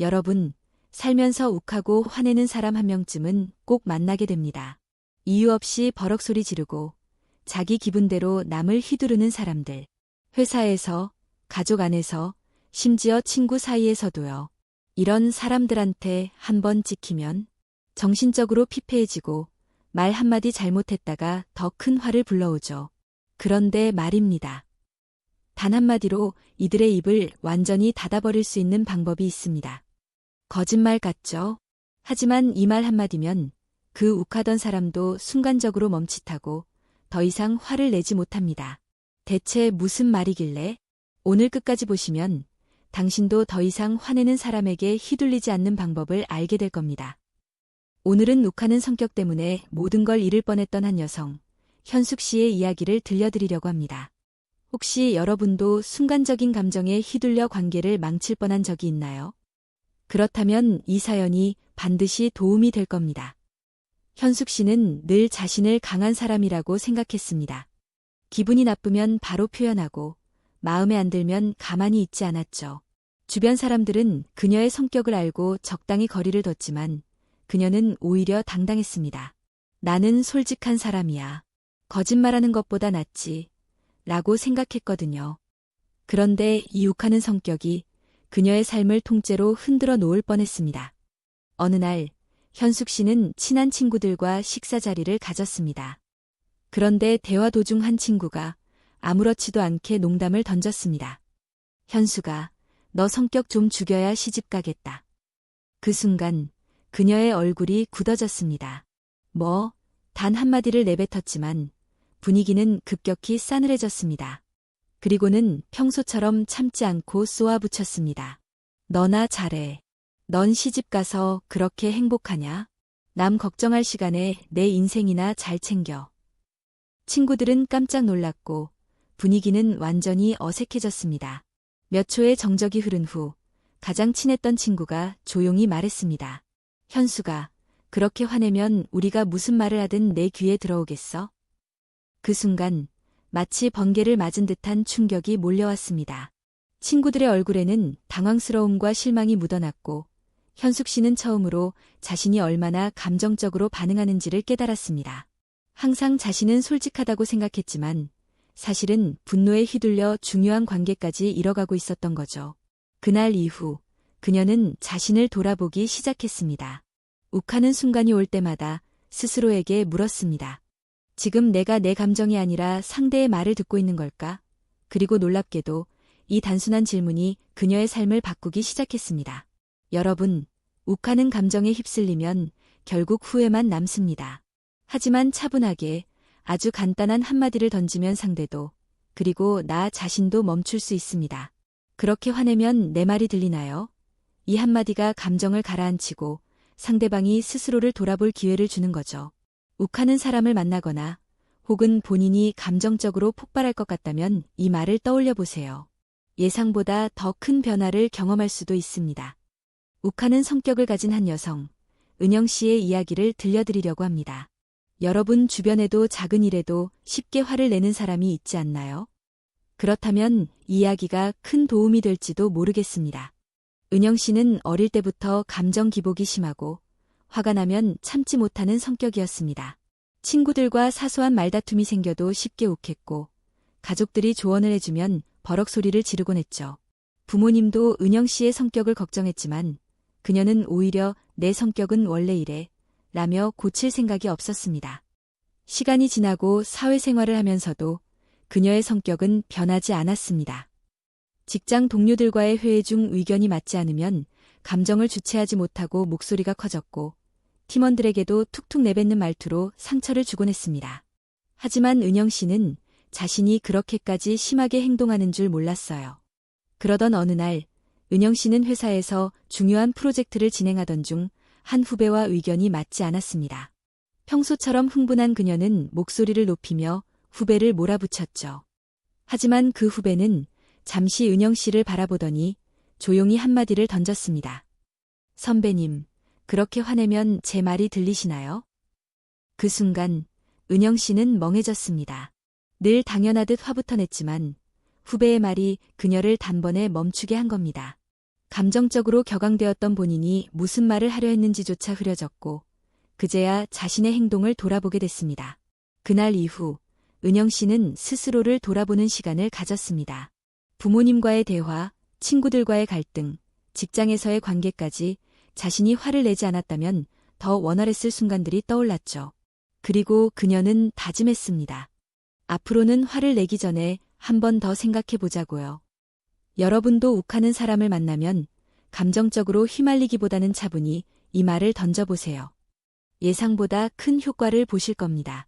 여러분, 살면서 욱하고 화내는 사람 한 명쯤은 꼭 만나게 됩니다. 이유 없이 버럭 소리 지르고 자기 기분대로 남을 휘두르는 사람들. 회사에서, 가족 안에서, 심지어 친구 사이에서도요. 이런 사람들한테 한번 찍히면 정신적으로 피폐해지고 말 한마디 잘못했다가 더 큰 화를 불러오죠. 그런데 말입니다. 단 한마디로 이들의 입을 완전히 닫아버릴 수 있는 방법이 있습니다. 거짓말 같죠? 하지만 이 말 한마디면 그 욱하던 사람도 순간적으로 멈칫하고 더 이상 화를 내지 못합니다. 대체 무슨 말이길래? 오늘 끝까지 보시면 당신도 더 이상 화내는 사람에게 휘둘리지 않는 방법을 알게 될 겁니다. 오늘은 욱하는 성격 때문에 모든 걸 잃을 뻔했던 한 여성, 현숙 씨의 이야기를 들려드리려고 합니다. 혹시 여러분도 순간적인 감정에 휘둘려 관계를 망칠 뻔한 적이 있나요? 그렇다면 이 사연이 반드시 도움이 될 겁니다. 현숙 씨는 늘 자신을 강한 사람이라고 생각했습니다. 기분이 나쁘면 바로 표현하고 마음에 안 들면 가만히 있지 않았죠. 주변 사람들은 그녀의 성격을 알고 적당히 거리를 뒀지만 그녀는 오히려 당당했습니다. 나는 솔직한 사람이야. 거짓말하는 것보다 낫지. 라고 생각했거든요. 그런데 이 욱하는 성격이 그녀의 삶을 통째로 흔들어 놓을 뻔했습니다. 어느 날 현숙 씨는 친한 친구들과 식사 자리를 가졌습니다. 그런데 대화 도중 한 친구가 아무렇지도 않게 농담을 던졌습니다. 현숙아, 너 성격 좀 죽여야 시집 가겠다. 그 순간 그녀의 얼굴이 굳어졌습니다. 단 한마디를 내뱉었지만 분위기는 급격히 싸늘해졌습니다. 그리고는 평소처럼 참지 않고 쏘아붙였습니다. 너나 잘해. 넌 시집 가서 그렇게 행복하냐? 남 걱정할 시간에 내 인생이나 잘 챙겨. 친구들은 깜짝 놀랐고 분위기는 완전히 어색해졌습니다. 몇 초의 정적이 흐른 후 가장 친했던 친구가 조용히 말했습니다. 현숙아, 그렇게 화내면 우리가 무슨 말을 하든 내 귀에 들어오겠어? 그 순간 마치 번개를 맞은 듯한 충격이 몰려왔습니다. 친구들의 얼굴에는 당황스러움과 실망이 묻어났고 현숙 씨는 처음으로 자신이 얼마나 감정적으로 반응하는지를 깨달았습니다. 항상 자신은 솔직하다고 생각했지만 사실은 분노에 휘둘려 중요한 관계까지 잃어가고 있었던 거죠. 그날 이후 그녀는 자신을 돌아보기 시작했습니다. 욱하는 순간이 올 때마다 스스로에게 물었습니다. 지금 내가 내 감정이 아니라 상대의 말을 듣고 있는 걸까? 그리고 놀랍게도 이 단순한 질문이 그녀의 삶을 바꾸기 시작했습니다. 여러분, 욱하는 감정에 휩쓸리면 결국 후회만 남습니다. 하지만 차분하게 아주 간단한 한마디를 던지면 상대도 그리고 나 자신도 멈출 수 있습니다. 그렇게 화내면 내 말이 들리나요? 이 한마디가 감정을 가라앉히고 상대방이 스스로를 돌아볼 기회를 주는 거죠. 욱하는 사람을 만나거나 혹은 본인이 감정적으로 폭발할 것 같다면 이 말을 떠올려 보세요. 예상보다 더 큰 변화를 경험할 수도 있습니다. 욱하는 성격을 가진 한 여성, 은영 씨의 이야기를 들려드리려고 합니다. 여러분 주변에도 작은 일에도 쉽게 화를 내는 사람이 있지 않나요? 그렇다면 이 이야기가 큰 도움이 될지도 모르겠습니다. 은영 씨는 어릴 때부터 감정 기복이 심하고 화가 나면 참지 못하는 성격이었습니다. 친구들과 사소한 말다툼이 생겨도 쉽게 욱했고 가족들이 조언을 해주면 버럭 소리를 지르곤 했죠. 부모님도 은영 씨의 성격을 걱정했지만 그녀는 오히려 내 성격은 원래 이래 라며 고칠 생각이 없었습니다. 시간이 지나고 사회생활을 하면서도 그녀의 성격은 변하지 않았습니다. 직장 동료들과의 회의 중 의견이 맞지 않으면 감정을 주체하지 못하고 목소리가 커졌고 팀원들에게도 툭툭 내뱉는 말투로 상처를 주곤 했습니다. 하지만 은영 씨는 자신이 그렇게까지 심하게 행동하는 줄 몰랐어요. 그러던 어느 날 은영 씨는 회사에서 중요한 프로젝트를 진행하던 중 한 후배와 의견이 맞지 않았습니다. 평소처럼 흥분한 그녀는 목소리를 높이며 후배를 몰아붙였죠. 하지만 그 후배는 잠시 은영 씨를 바라보더니 조용히 한마디를 던졌습니다. 선배님, 그렇게 화내면 제 말이 들리시나요? 그 순간 은영 씨는 멍해졌습니다. 늘 당연하듯 화부터 냈지만 후배의 말이 그녀를 단번에 멈추게 한 겁니다. 감정적으로 격앙되었던 본인이 무슨 말을 하려 했는지조차 흐려졌고 그제야 자신의 행동을 돌아보게 됐습니다. 그날 이후 은영 씨는 스스로를 돌아보는 시간을 가졌습니다. 부모님과의 대화, 친구들과의 갈등, 직장에서의 관계까지 자신이 화를 내지 않았다면 더 원활했을 순간들이 떠올랐죠. 그리고 그녀는 다짐했습니다. 앞으로는 화를 내기 전에 한 번 더 생각해 보자고요. 여러분도 욱하는 사람을 만나면 감정적으로 휘말리기보다는 차분히 이 말을 던져보세요. 예상보다 큰 효과를 보실 겁니다.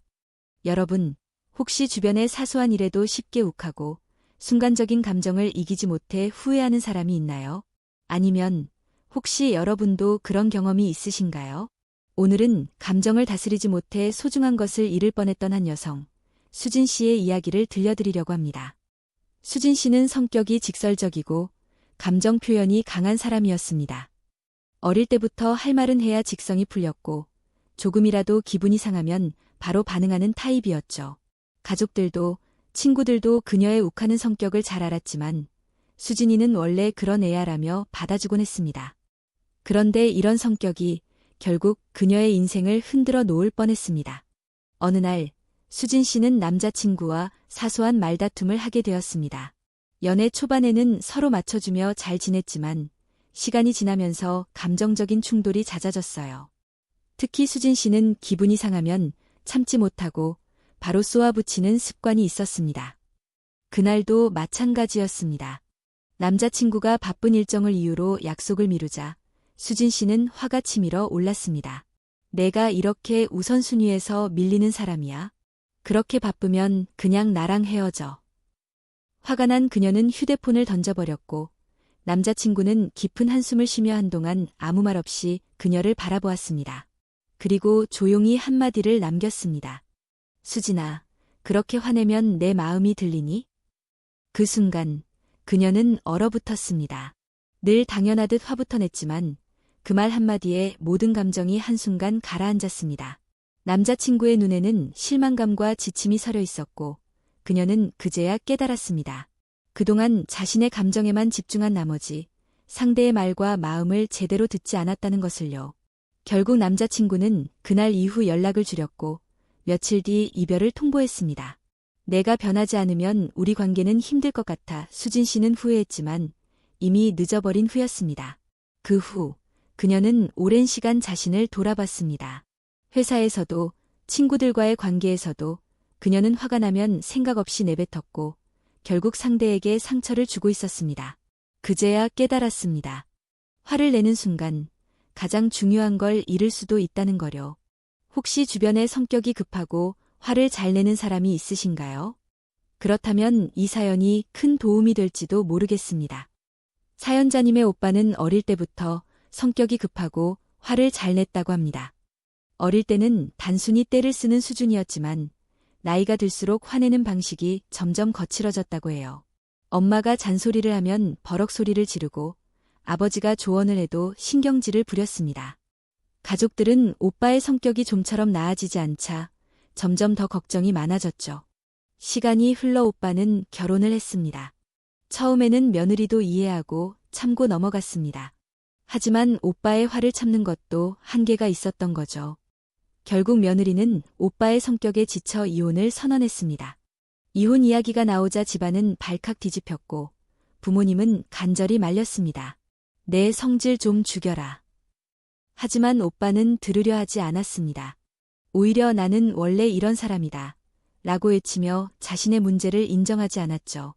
여러분, 혹시 주변의 사소한 일에도 쉽게 욱하고 순간적인 감정을 이기지 못해 후회하는 사람이 있나요? 아니면 혹시 여러분도 그런 경험이 있으신가요? 오늘은 감정을 다스리지 못해 소중한 것을 잃을 뻔했던 한 여성, 수진 씨의 이야기를 들려드리려고 합니다. 수진 씨는 성격이 직설적이고 감정 표현이 강한 사람이었습니다. 어릴 때부터 할 말은 해야 직성이 풀렸고 조금이라도 기분이 상하면 바로 반응하는 타입이었죠. 가족들도 친구들도 그녀의 욱하는 성격을 잘 알았지만 수진이는 원래 그런 애야라며 받아주곤 했습니다. 그런데 이런 성격이 결국 그녀의 인생을 흔들어 놓을 뻔했습니다. 어느 날 수진 씨는 남자친구와 사소한 말다툼을 하게 되었습니다. 연애 초반에는 서로 맞춰주며 잘 지냈지만 시간이 지나면서 감정적인 충돌이 잦아졌어요. 특히 수진 씨는 기분이 상하면 참지 못하고 바로 쏘아붙이는 습관이 있었습니다. 그날도 마찬가지였습니다. 남자친구가 바쁜 일정을 이유로 약속을 미루자 수진 씨는 화가 치밀어 올랐습니다. 내가 이렇게 우선순위에서 밀리는 사람이야? 그렇게 바쁘면 그냥 나랑 헤어져. 화가 난 그녀는 휴대폰을 던져버렸고 남자친구는 깊은 한숨을 쉬며 한동안 아무 말 없이 그녀를 바라보았습니다. 그리고 조용히 한마디를 남겼습니다. 수진아, 그렇게 화내면 내 마음이 들리니? 그 순간 그녀는 얼어붙었습니다. 늘 당연하듯 화부터 냈지만 그 말 한마디에 모든 감정이 한순간 가라앉았습니다. 남자친구의 눈에는 실망감과 지침이 서려 있었고 그녀는 그제야 깨달았습니다. 그동안 자신의 감정에만 집중한 나머지 상대의 말과 마음을 제대로 듣지 않았다는 것을요. 결국 남자친구는 그날 이후 연락을 줄였고 며칠 뒤 이별을 통보했습니다. 내가 변하지 않으면 우리 관계는 힘들 것 같아 수진 씨는 후회했지만 이미 늦어버린 후였습니다. 그 후 그녀는 오랜 시간 자신을 돌아봤습니다. 회사에서도 친구들과의 관계에서도 그녀는 화가 나면 생각 없이 내뱉었고 결국 상대에게 상처를 주고 있었습니다. 그제야 깨달았습니다. 화를 내는 순간 가장 중요한 걸 잃을 수도 있다는 거요. 혹시 주변에 성격이 급하고 화를 잘 내는 사람이 있으신가요? 그렇다면 이 사연이 큰 도움이 될지도 모르겠습니다. 사연자님의 오빠는 어릴 때부터 성격이 급하고 화를 잘 냈다고 합니다. 어릴 때는 단순히 떼를 쓰는 수준이었지만 나이가 들수록 화내는 방식이 점점 거칠어졌다고 해요. 엄마가 잔소리를 하면 버럭 소리를 지르고 아버지가 조언을 해도 신경질을 부렸습니다. 가족들은 오빠의 성격이 좀처럼 나아지지 않자 점점 더 걱정이 많아졌죠. 시간이 흘러 오빠는 결혼을 했습니다. 처음에는 며느리도 이해하고 참고 넘어갔습니다. 하지만 오빠의 화를 참는 것도 한계가 있었던 거죠. 결국 며느리는 오빠의 성격에 지쳐 이혼을 선언했습니다. 이혼 이야기가 나오자 집안은 발칵 뒤집혔고 부모님은 간절히 말렸습니다. 내 성질 좀 죽여라. 하지만 오빠는 들으려 하지 않았습니다. 오히려 나는 원래 이런 사람이다. 라고 외치며 자신의 문제를 인정하지 않았죠.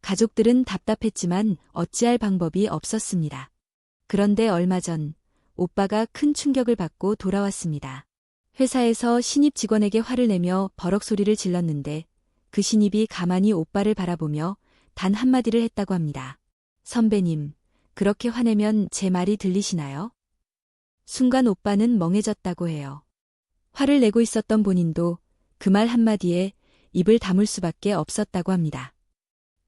가족들은 답답했지만 어찌할 방법이 없었습니다. 그런데 얼마 전 오빠가 큰 충격을 받고 돌아왔습니다. 회사에서 신입 직원에게 화를 내며 버럭 소리를 질렀는데 그 신입이 가만히 오빠를 바라보며 단 한마디를 했다고 합니다. 선배님, 그렇게 화내면 제 말이 들리시나요? 순간 오빠는 멍해졌다고 해요. 화를 내고 있었던 본인도 그 말 한마디에 입을 다물 수밖에 없었다고 합니다.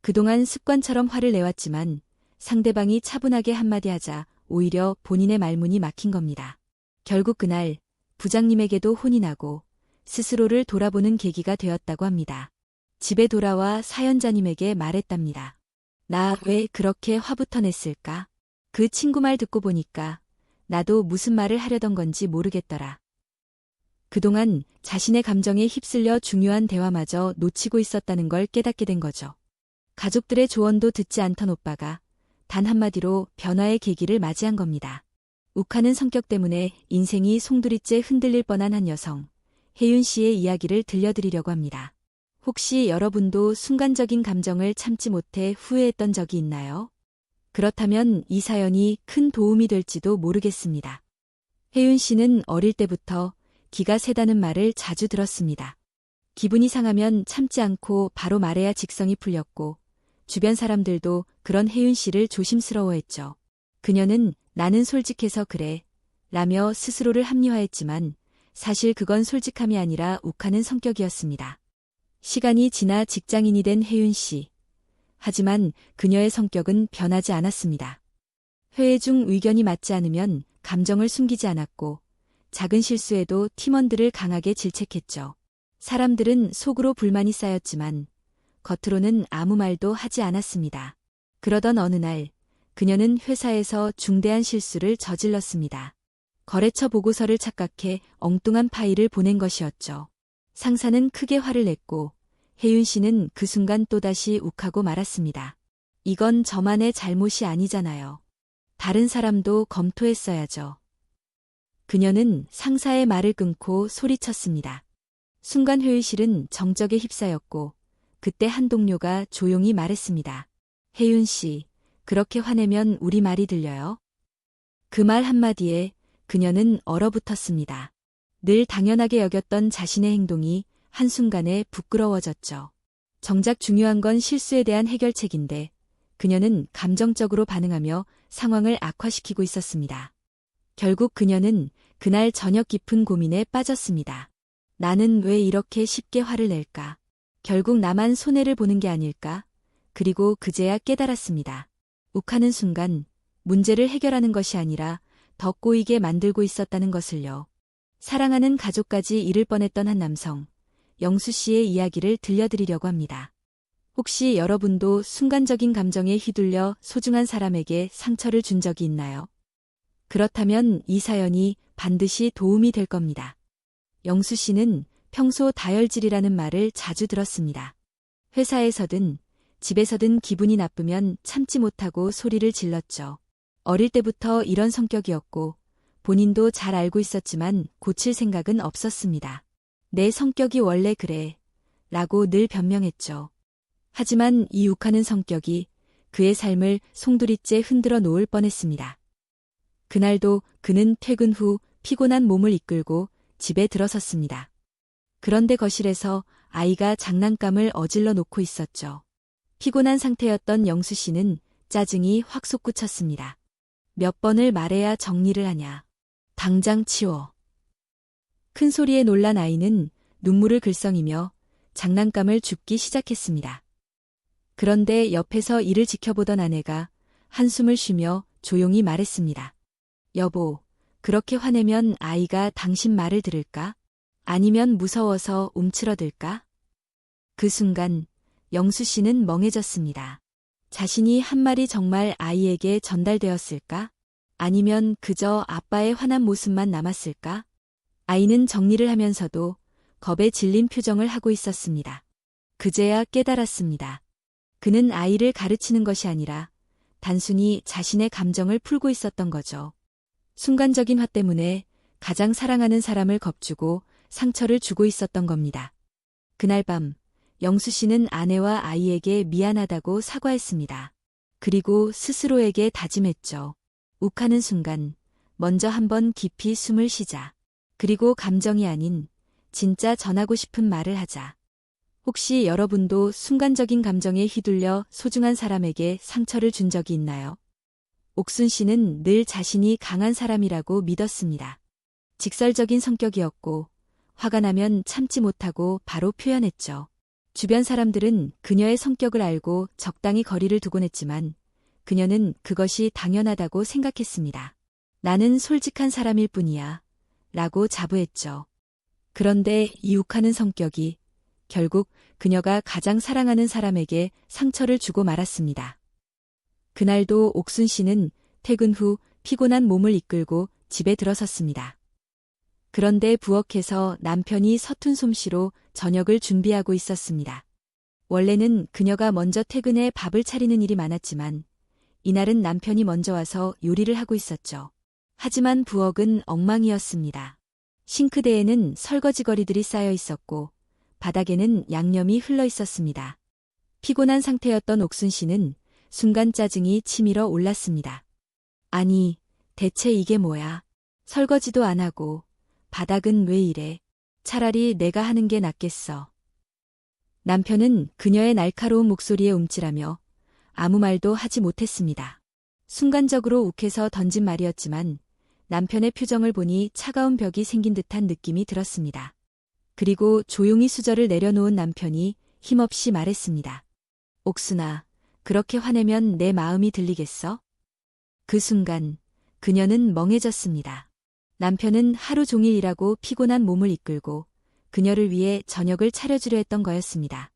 그동안 습관처럼 화를 내왔지만 상대방이 차분하게 한마디 하자 오히려 본인의 말문이 막힌 겁니다. 결국 그날 부장님에게도 혼이 나고 스스로를 돌아보는 계기가 되었다고 합니다. 집에 돌아와 사연자님에게 말했답니다. 나 왜 그렇게 화부터 냈을까? 그 친구 말 듣고 보니까 나도 무슨 말을 하려던 건지 모르겠더라. 그동안 자신의 감정에 휩쓸려 중요한 대화마저 놓치고 있었다는 걸 깨닫게 된 거죠. 가족들의 조언도 듣지 않던 오빠가 단 한마디로 변화의 계기를 맞이한 겁니다. 욱하는 성격 때문에 인생이 송두리째 흔들릴 뻔한 한 여성, 혜윤 씨의 이야기를 들려드리려고 합니다. 혹시 여러분도 순간적인 감정을 참지 못해 후회했던 적이 있나요? 그렇다면 이 사연이 큰 도움이 될지도 모르겠습니다. 혜윤 씨는 어릴 때부터 기가 세다는 말을 자주 들었습니다. 기분이 상하면 참지 않고 바로 말해야 직성이 풀렸고, 주변 사람들도 그런 혜윤 씨를 조심스러워했죠. 그녀는 나는 솔직해서 그래 라며 스스로를 합리화했지만 사실 그건 솔직함이 아니라 욱하는 성격이었습니다. 시간이 지나 직장인이 된 혜윤 씨. 하지만 그녀의 성격은 변하지 않았습니다. 회의 중 의견이 맞지 않으면 감정을 숨기지 않았고 작은 실수에도 팀원들을 강하게 질책했죠. 사람들은 속으로 불만이 쌓였지만 겉으로는 아무 말도 하지 않았습니다. 그러던 어느 날 그녀는 회사에서 중대한 실수를 저질렀습니다. 거래처 보고서를 착각해 엉뚱한 파일을 보낸 것이었죠. 상사는 크게 화를 냈고 혜윤 씨는 그 순간 또다시 욱하고 말았습니다. 이건 저만의 잘못이 아니잖아요. 다른 사람도 검토했어야죠. 그녀는 상사의 말을 끊고 소리쳤습니다. 순간 회의실은 정적에 휩싸였고 그때 한 동료가 조용히 말했습니다. 혜윤 씨, 그렇게 화내면 우리 말이 들려요? 그 말 한마디에 그녀는 얼어붙었습니다. 늘 당연하게 여겼던 자신의 행동이 한순간에 부끄러워졌죠. 정작 중요한 건 실수에 대한 해결책인데 그녀는 감정적으로 반응하며 상황을 악화시키고 있었습니다. 결국 그녀는 그날 저녁 깊은 고민에 빠졌습니다. 나는 왜 이렇게 쉽게 화를 낼까? 결국 나만 손해를 보는 게 아닐까? 그리고 그제야 깨달았습니다. 욱하는 순간 문제를 해결하는 것이 아니라 더 꼬이게 만들고 있었다는 것을요. 사랑하는 가족까지 잃을 뻔했던 한 남성, 영수 씨의 이야기를 들려드리려고 합니다. 혹시 여러분도 순간적인 감정에 휘둘려 소중한 사람에게 상처를 준 적이 있나요? 그렇다면 이 사연이 반드시 도움이 될 겁니다. 영수 씨는 평소 다혈질이라는 말을 자주 들었습니다. 회사에서든 집에서든 기분이 나쁘면 참지 못하고 소리를 질렀죠. 어릴 때부터 이런 성격이었고 본인도 잘 알고 있었지만 고칠 생각은 없었습니다. 내 성격이 원래 그래 라고 늘 변명했죠. 하지만 이 욱하는 성격이 그의 삶을 송두리째 흔들어 놓을 뻔했습니다. 그날도 그는 퇴근 후 피곤한 몸을 이끌고 집에 들어섰습니다. 그런데 거실에서 아이가 장난감을 어질러 놓고 있었죠. 피곤한 상태였던 영수 씨는 짜증이 확 솟구쳤습니다. 몇 번을 말해야 정리를 하냐. 당장 치워. 큰 소리에 놀란 아이는 눈물을 글썽이며 장난감을 줍기 시작했습니다. 그런데 옆에서 이를 지켜보던 아내가 한숨을 쉬며 조용히 말했습니다. 여보, 그렇게 화내면 아이가 당신 말을 들을까? 아니면 무서워서 움츠러들까? 그 순간 영수 씨는 멍해졌습니다. 자신이 한 말이 정말 아이에게 전달되었을까? 아니면 그저 아빠의 화난 모습만 남았을까? 아이는 정리를 하면서도 겁에 질린 표정을 하고 있었습니다. 그제야 깨달았습니다. 그는 아이를 가르치는 것이 아니라 단순히 자신의 감정을 풀고 있었던 거죠. 순간적인 화 때문에 가장 사랑하는 사람을 겁주고 상처를 주고 있었던 겁니다. 그날 밤 영수 씨는 아내와 아이에게 미안하다고 사과했습니다. 그리고 스스로에게 다짐했죠. 욱하는 순간 먼저 한번 깊이 숨을 쉬자. 그리고 감정이 아닌 진짜 전하고 싶은 말을 하자. 혹시 여러분도 순간적인 감정에 휘둘려 소중한 사람에게 상처를 준 적이 있나요? 옥순 씨는 늘 자신이 강한 사람이라고 믿었습니다. 직설적인 성격이었고 화가 나면 참지 못하고 바로 표현했죠. 주변 사람들은 그녀의 성격을 알고 적당히 거리를 두곤 했지만 그녀는 그것이 당연하다고 생각했습니다. 나는 솔직한 사람일 뿐이야 라고 자부했죠. 그런데 이 욱하는 성격이 결국 그녀가 가장 사랑하는 사람에게 상처를 주고 말았습니다. 그날도 옥순 씨는 퇴근 후 피곤한 몸을 이끌고 집에 들어섰습니다. 그런데 부엌에서 남편이 서툰 솜씨로 저녁을 준비하고 있었습니다. 원래는 그녀가 먼저 퇴근해 밥을 차리는 일이 많았지만 이날은 남편이 먼저 와서 요리를 하고 있었죠. 하지만 부엌은 엉망이었습니다. 싱크대에는 설거지거리들이 쌓여 있었고 바닥에는 양념이 흘러 있었습니다. 피곤한 상태였던 옥순 씨는 순간 짜증이 치밀어 올랐습니다. 아니, 대체 이게 뭐야? 설거지도 안 하고 바닥은 왜 이래? 차라리 내가 하는 게 낫겠어. 남편은 그녀의 날카로운 목소리에 움찔하며 아무 말도 하지 못했습니다. 순간적으로 욱해서 던진 말이었지만 남편의 표정을 보니 차가운 벽이 생긴 듯한 느낌이 들었습니다. 그리고 조용히 수저를 내려놓은 남편이 힘없이 말했습니다. 옥순아, 그렇게 화내면 내 마음이 들리겠어? 그 순간 그녀는 멍해졌습니다. 남편은 하루 종일 일하고 피곤한 몸을 이끌고 그녀를 위해 저녁을 차려주려 했던 거였습니다.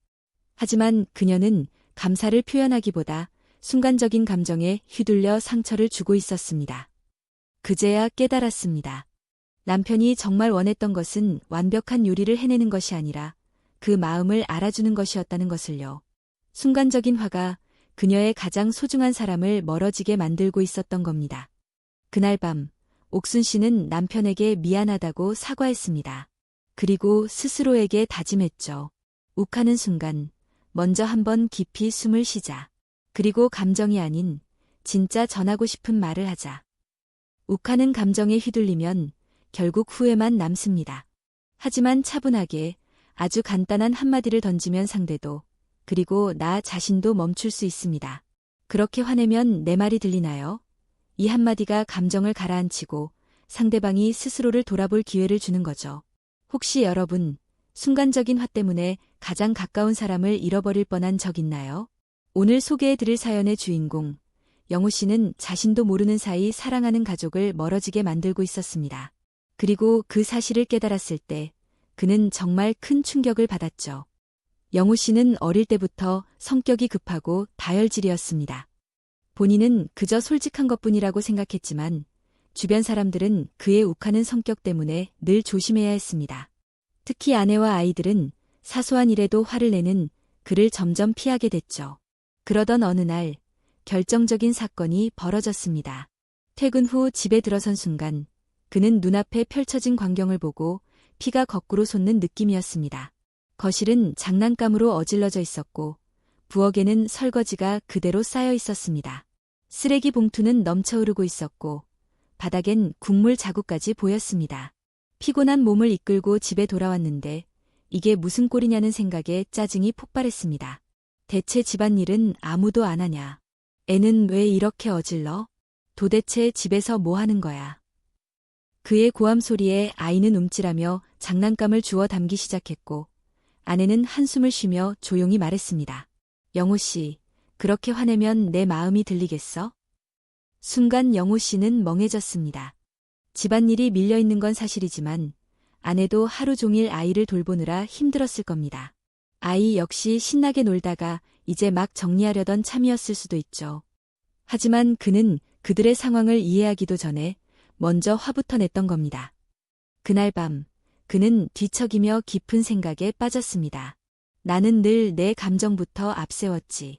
하지만 그녀는 감사를 표현하기보다 순간적인 감정에 휘둘려 상처를 주고 있었습니다. 그제야 깨달았습니다. 남편이 정말 원했던 것은 완벽한 요리를 해내는 것이 아니라 그 마음을 알아주는 것이었다는 것을요. 순간적인 화가 그녀의 가장 소중한 사람을 멀어지게 만들고 있었던 겁니다. 그날 밤, 옥순 씨는 남편에게 미안하다고 사과했습니다. 그리고 스스로에게 다짐했죠. 욱하는 순간, 먼저 한번 깊이 숨을 쉬자. 그리고 감정이 아닌 진짜 전하고 싶은 말을 하자. 욱하는 감정에 휘둘리면 결국 후회만 남습니다. 하지만 차분하게 아주 간단한 한마디를 던지면 상대도 그리고 나 자신도 멈출 수 있습니다. 그렇게 화내면 내 말이 들리나요? 이 한마디가 감정을 가라앉히고 상대방이 스스로를 돌아볼 기회를 주는 거죠. 혹시 여러분, 순간적인 화 때문에 가장 가까운 사람을 잃어버릴 뻔한 적 있나요? 오늘 소개해드릴 사연의 주인공, 영우 씨는 자신도 모르는 사이 사랑하는 가족을 멀어지게 만들고 있었습니다. 그리고 그 사실을 깨달았을 때 그는 정말 큰 충격을 받았죠. 영우 씨는 어릴 때부터 성격이 급하고 다혈질이었습니다. 본인은 그저 솔직한 것뿐이라고 생각했지만 주변 사람들은 그의 욱하는 성격 때문에 늘 조심해야 했습니다. 특히 아내와 아이들은 사소한 일에도 화를 내는 그를 점점 피하게 됐죠. 그러던 어느 날 결정적인 사건이 벌어졌습니다. 퇴근 후 집에 들어선 순간 그는 눈앞에 펼쳐진 광경을 보고 피가 거꾸로 솟는 느낌이었습니다. 거실은 장난감으로 어질러져 있었고 부엌에는 설거지가 그대로 쌓여 있었습니다. 쓰레기 봉투는 넘쳐 흐르고 있었고 바닥엔 국물 자국까지 보였습니다. 피곤한 몸을 이끌고 집에 돌아왔는데 이게 무슨 꼴이냐는 생각에 짜증이 폭발했습니다. 대체 집안일은 아무도 안 하냐? 애는 왜 이렇게 어질러? 도대체 집에서 뭐 하는 거야? 그의 고함 소리에 아이는 움찔하며 장난감을 주워 담기 시작했고 아내는 한숨을 쉬며 조용히 말했습니다. 영우 씨, 그렇게 화내면 내 마음이 들리겠어? 순간 영우 씨는 멍해졌습니다. 집안일이 밀려있는 건 사실이지만 아내도 하루 종일 아이를 돌보느라 힘들었을 겁니다. 아이 역시 신나게 놀다가 이제 막 정리하려던 참이었을 수도 있죠. 하지만 그는 그들의 상황을 이해하기도 전에 먼저 화부터 냈던 겁니다. 그날 밤 그는 뒤척이며 깊은 생각에 빠졌습니다. 나는 늘 내 감정부터 앞세웠지.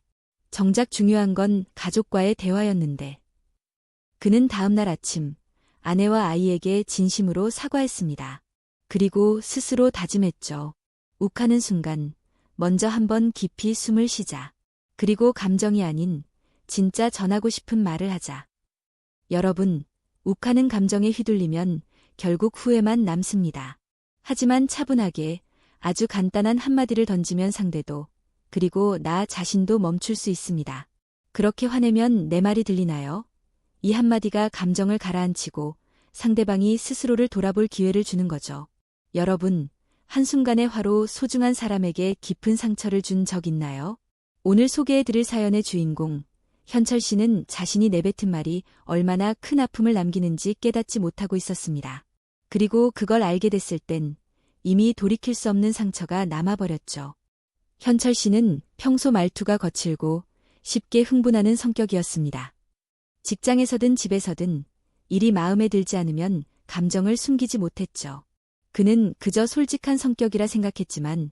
정작 중요한 건 가족과의 대화였는데. 그는 다음날 아침 아내와 아이에게 진심으로 사과했습니다. 그리고 스스로 다짐했죠. 욱하는 순간 먼저 한번 깊이 숨을 쉬자. 그리고 감정이 아닌 진짜 전하고 싶은 말을 하자. 여러분, 욱하는 감정에 휘둘리면 결국 후회만 남습니다. 하지만 차분하게 아주 간단한 한마디를 던지면 상대도 그리고 나 자신도 멈출 수 있습니다. 그렇게 화내면 내 말이 들리나요? 이 한마디가 감정을 가라앉히고 상대방이 스스로를 돌아볼 기회를 주는 거죠. 여러분, 한순간의 화로 소중한 사람에게 깊은 상처를 준 적 있나요? 오늘 소개해드릴 사연의 주인공, 현철 씨는 자신이 내뱉은 말이 얼마나 큰 아픔을 남기는지 깨닫지 못하고 있었습니다. 그리고 그걸 알게 됐을 땐 이미 돌이킬 수 없는 상처가 남아버렸죠. 현철 씨는 평소 말투가 거칠고 쉽게 흥분하는 성격이었습니다. 직장에서든 집에서든 일이 마음에 들지 않으면 감정을 숨기지 못했죠. 그는 그저 솔직한 성격이라 생각했지만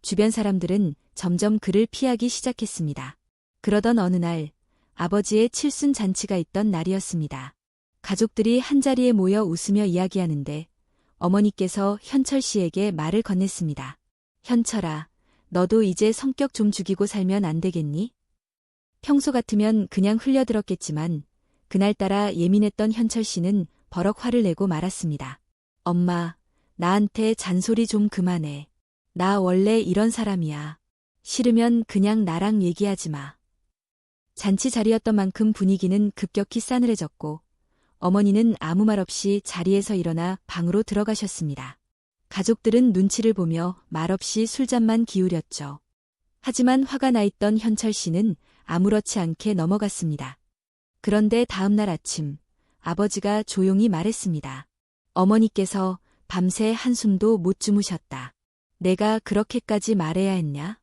주변 사람들은 점점 그를 피하기 시작했습니다. 그러던 어느 날 아버지의 칠순 잔치가 있던 날이었습니다. 가족들이 한자리에 모여 웃으며 이야기하는데 어머니께서 현철 씨에게 말을 건넸습니다. 현철아, 너도 이제 성격 좀 죽이고 살면 안 되겠니? 평소 같으면 그냥 흘려들었겠지만 그날따라 예민했던 현철 씨는 버럭 화를 내고 말았습니다. 엄마, 나한테 잔소리 좀 그만해. 나 원래 이런 사람이야. 싫으면 그냥 나랑 얘기하지 마. 잔치 자리였던 만큼 분위기는 급격히 싸늘해졌고 어머니는 아무 말 없이 자리에서 일어나 방으로 들어가셨습니다. 가족들은 눈치를 보며 말없이 술잔만 기울였죠. 하지만 화가 나 있던 현철 씨는 아무렇지 않게 넘어갔습니다. 그런데 다음 날 아침 아버지가 조용히 말했습니다. 어머니께서 밤새 한숨도 못 주무셨다. 내가 그렇게까지 말해야 했냐?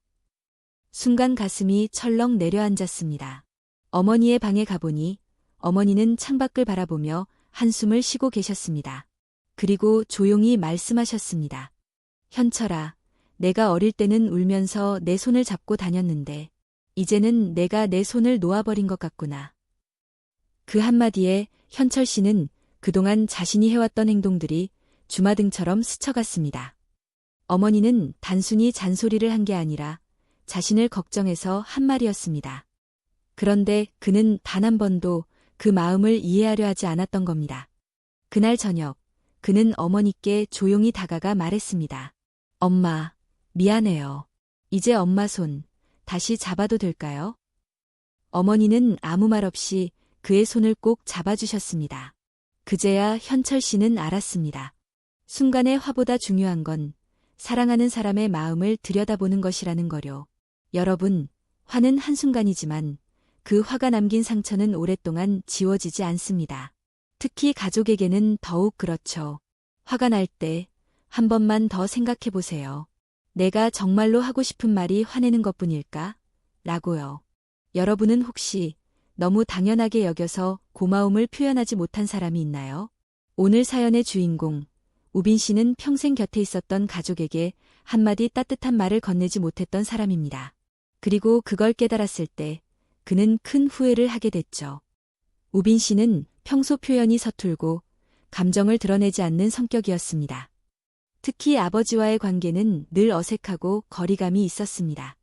순간 가슴이 철렁 내려앉았습니다. 어머니의 방에 가보니 어머니는 창밖을 바라보며 한숨을 쉬고 계셨습니다. 그리고 조용히 말씀하셨습니다. 현철아, 내가 어릴 때는 울면서 내 손을 잡고 다녔는데 이제는 내가 내 손을 놓아버린 것 같구나. 그 한마디에 현철 씨는 그동안 자신이 해왔던 행동들이 주마등처럼 스쳐갔습니다. 어머니는 단순히 잔소리를 한 게 아니라 자신을 걱정해서 한 말이었습니다. 그런데 그는 단 한 번도 그 마음을 이해하려 하지 않았던 겁니다. 그날 저녁, 그는 어머니께 조용히 다가가 말했습니다. 엄마, 미안해요. 이제 엄마 손 다시 잡아도 될까요? 어머니는 아무 말 없이 그의 손을 꼭 잡아주셨습니다. 그제야 현철 씨는 알았습니다. 순간의 화보다 중요한 건 사랑하는 사람의 마음을 들여다보는 것이라는 거요. 여러분, 화는 한순간이지만 그 화가 남긴 상처는 오랫동안 지워지지 않습니다. 특히 가족에게는 더욱 그렇죠. 화가 날 때 한 번만 더 생각해 보세요. 내가 정말로 하고 싶은 말이 화내는 것뿐일까? 라고요. 여러분은 혹시 너무 당연하게 여겨서 고마움을 표현하지 못한 사람이 있나요? 오늘 사연의 주인공, 우빈 씨는 평생 곁에 있었던 가족에게 한마디 따뜻한 말을 건네지 못했던 사람입니다. 그리고 그걸 깨달았을 때 그는 큰 후회를 하게 됐죠. 우빈 씨는 평소 표현이 서툴고 감정을 드러내지 않는 성격이었습니다. 특히 아버지와의 관계는 늘 어색하고 거리감이 있었습니다.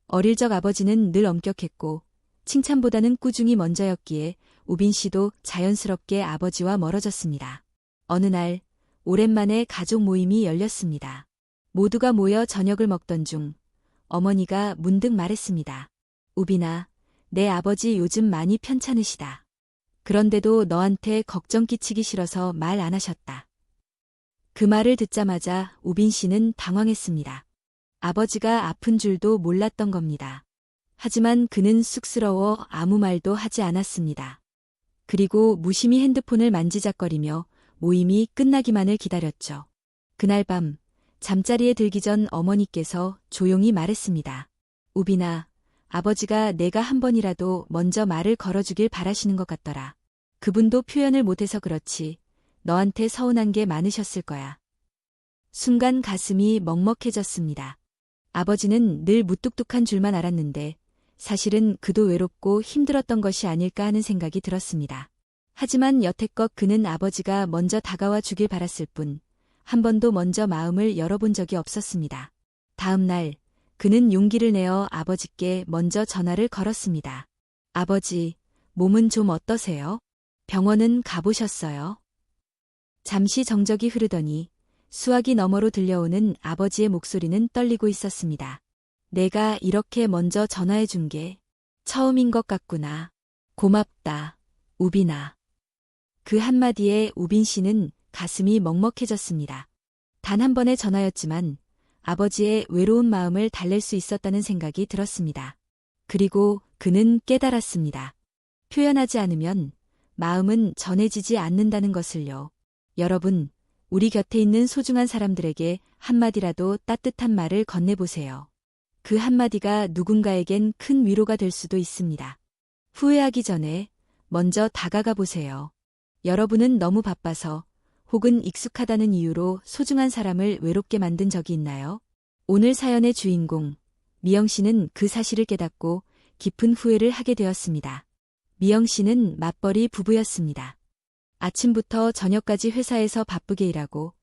어릴 적 아버지는 늘 엄격했고 칭찬보다는 꾸중이 먼저였기에 우빈 씨도 자연스럽게 아버지와 멀어졌습니다. 어느 날 오랜만에 가족 모임이 열렸습니다. 모두가 모여 저녁을 먹던 중 어머니가 문득 말했습니다. 우빈아, 내 아버지 요즘 많이 편찮으시다. 그런데도 너한테 걱정 끼치기 싫어서 말 안 하셨다. 그 말을 듣자마자 우빈 씨는 당황했습니다. 아버지가 아픈 줄도 몰랐던 겁니다. 하지만 그는 쑥스러워 아무 말도 하지 않았습니다. 그리고 무심히 핸드폰을 만지작거리며 모임이 끝나기만을 기다렸죠. 그날 밤 잠자리에 들기 전 어머니께서 조용히 말했습니다. 우빈아, 아버지가 내가 한 번이라도 먼저 말을 걸어주길 바라시는 것 같더라. 그분도 표현을 못해서 그렇지 너한테 서운한 게 많으셨을 거야. 순간 가슴이 먹먹해졌습니다. 아버지는 늘 무뚝뚝한 줄만 알았는데 사실은 그도 외롭고 힘들었던 것이 아닐까 하는 생각이 들었습니다. 하지만 여태껏 그는 아버지가 먼저 다가와 주길 바랐을 뿐 한 번도 먼저 마음을 열어본 적이 없었습니다. 다음 날 그는 용기를 내어 아버지께 먼저 전화를 걸었습니다. 아버지, 몸은 좀 어떠세요? 병원은 가보셨어요? 잠시 정적이 흐르더니 수화기 너머로 들려오는 아버지의 목소리는 떨리고 있었습니다. 내가 이렇게 먼저 전화해 준 게 처음인 것 같구나. 고맙다, 우빈아. 그 한마디에 우빈 씨는 가슴이 먹먹해졌습니다. 단 한 번의 전화였지만 아버지의 외로운 마음을 달랠 수 있었다는 생각이 들었습니다. 그리고 그는 깨달았습니다. 표현하지 않으면 마음은 전해지지 않는다는 것을요. 여러분, 우리 곁에 있는 소중한 사람들에게 한마디라도 따뜻한 말을 건네보세요. 그 한마디가 누군가에겐 큰 위로가 될 수도 있습니다. 후회하기 전에 먼저 다가가 보세요. 여러분은 너무 바빠서 혹은 익숙하다는 이유로 소중한 사람을 외롭게 만든 적이 있나요? 오늘 사연의 주인공, 미영 씨는 그 사실을 깨닫고 깊은 후회를 하게 되었습니다. 미영 씨는 맞벌이 부부였습니다. 아침부터 저녁까지 회사에서 바쁘게 일하고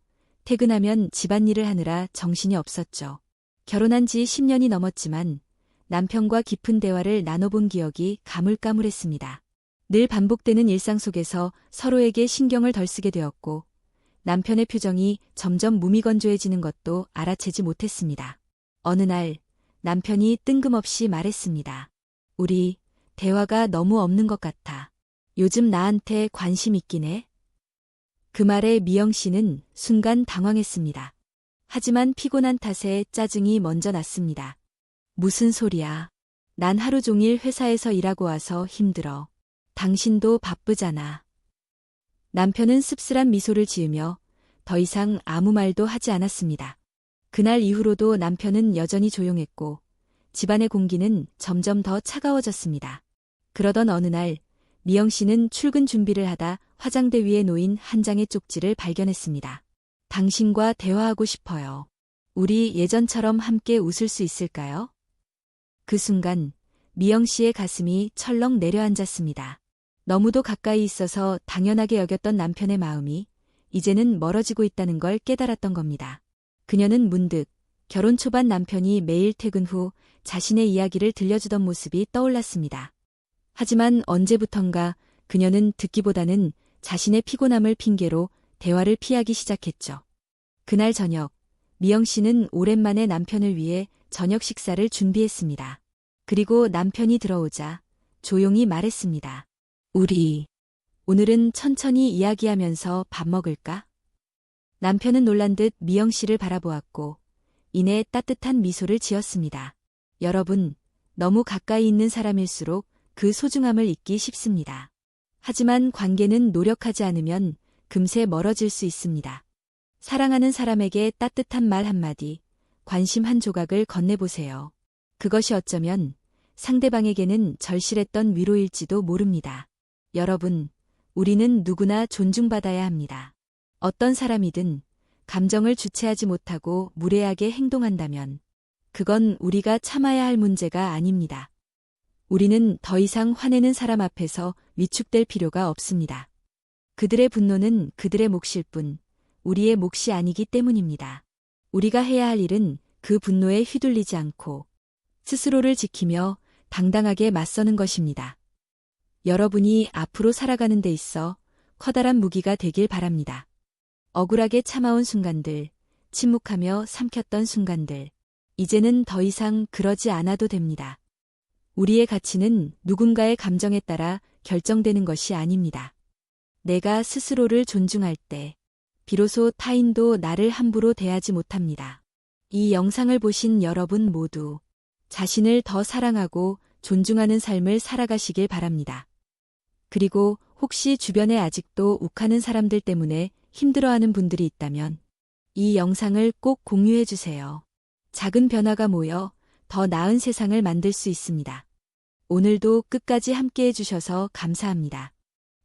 퇴근하면 집안일을 하느라 정신이 없었죠. 결혼한 지 10년이 넘었지만 남편과 깊은 대화를 나눠본 기억이 가물가물했습니다. 늘 반복되는 일상 속에서 서로에게 신경을 덜 쓰게 되었고 남편의 표정이 점점 무미건조해지는 것도 알아채지 못했습니다. 어느 날 남편이 뜬금없이 말했습니다. 우리 대화가 너무 없는 것 같아. 요즘 나한테 관심 있긴 해? 그 말에 미영 씨는 순간 당황했습니다. 하지만 피곤한 탓에 짜증이 먼저 났습니다. 무슨 소리야. 난 하루 종일 회사에서 일하고 와서 힘들어. 당신도 바쁘잖아. 남편은 씁쓸한 미소를 지으며 더 이상 아무 말도 하지 않았습니다. 그날 이후로도 남편은 여전히 조용했고 집안의 공기는 점점 더 차가워졌습니다. 그러던 어느 날 미영 씨는 출근 준비를 하다 화장대 위에 놓인 한 장의 쪽지를 발견했습니다. 당신과 대화하고 싶어요. 우리 예전처럼 함께 웃을 수 있을까요? 그 순간 미영 씨의 가슴이 철렁 내려앉았습니다. 너무도 가까이 있어서 당연하게 여겼던 남편의 마음이 이제는 멀어지고 있다는 걸 깨달았던 겁니다. 그녀는 문득 결혼 초반 남편이 매일 퇴근 후 자신의 이야기를 들려주던 모습이 떠올랐습니다. 하지만 언제부턴가 그녀는 듣기보다는 자신의 피곤함을 핑계로 대화를 피하기 시작했죠. 그날 저녁, 미영 씨는 오랜만에 남편을 위해 저녁 식사를 준비했습니다. 그리고 남편이 들어오자 조용히 말했습니다. 우리 오늘은 천천히 이야기하면서 밥 먹을까? 남편은 놀란 듯 미영 씨를 바라보았고 이내 따뜻한 미소를 지었습니다. 여러분, 너무 가까이 있는 사람일수록 그 소중함을 잊기 쉽습니다. 하지만 관계는 노력하지 않으면 금세 멀어질 수 있습니다. 사랑하는 사람에게 따뜻한 말 한마디, 관심 한 조각을 건네보세요. 그것이 어쩌면 상대방에게는 절실했던 위로일지도 모릅니다. 여러분, 우리는 누구나 존중받아야 합니다. 어떤 사람이든 감정을 주체하지 못하고 무례하게 행동한다면 그건 우리가 참아야 할 문제가 아닙니다. 우리는 더 이상 화내는 사람 앞에서 위축될 필요가 없습니다. 그들의 분노는 그들의 몫일 뿐 우리의 몫이 아니기 때문입니다. 우리가 해야 할 일은 그 분노에 휘둘리지 않고 스스로를 지키며 당당하게 맞서는 것입니다. 여러분이 앞으로 살아가는 데 있어 커다란 무기가 되길 바랍니다. 억울하게 참아온 순간들, 침묵하며 삼켰던 순간들, 이제는 더 이상 그러지 않아도 됩니다. 우리의 가치는 누군가의 감정에 따라 결정되는 것이 아닙니다. 내가 스스로를 존중할 때, 비로소 타인도 나를 함부로 대하지 못합니다. 이 영상을 보신 여러분 모두 자신을 더 사랑하고 존중하는 삶을 살아가시길 바랍니다. 그리고 혹시 주변에 아직도 욱하는 사람들 때문에 힘들어하는 분들이 있다면 이 영상을 꼭 공유해 주세요. 작은 변화가 모여 더 나은 세상을 만들 수 있습니다. 오늘도 끝까지 함께해 주셔서 감사합니다.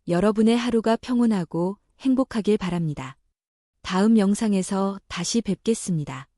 여러분의 하루가 평온하고 행복하길 바랍니다. 다음 영상에서 다시 뵙겠습니다.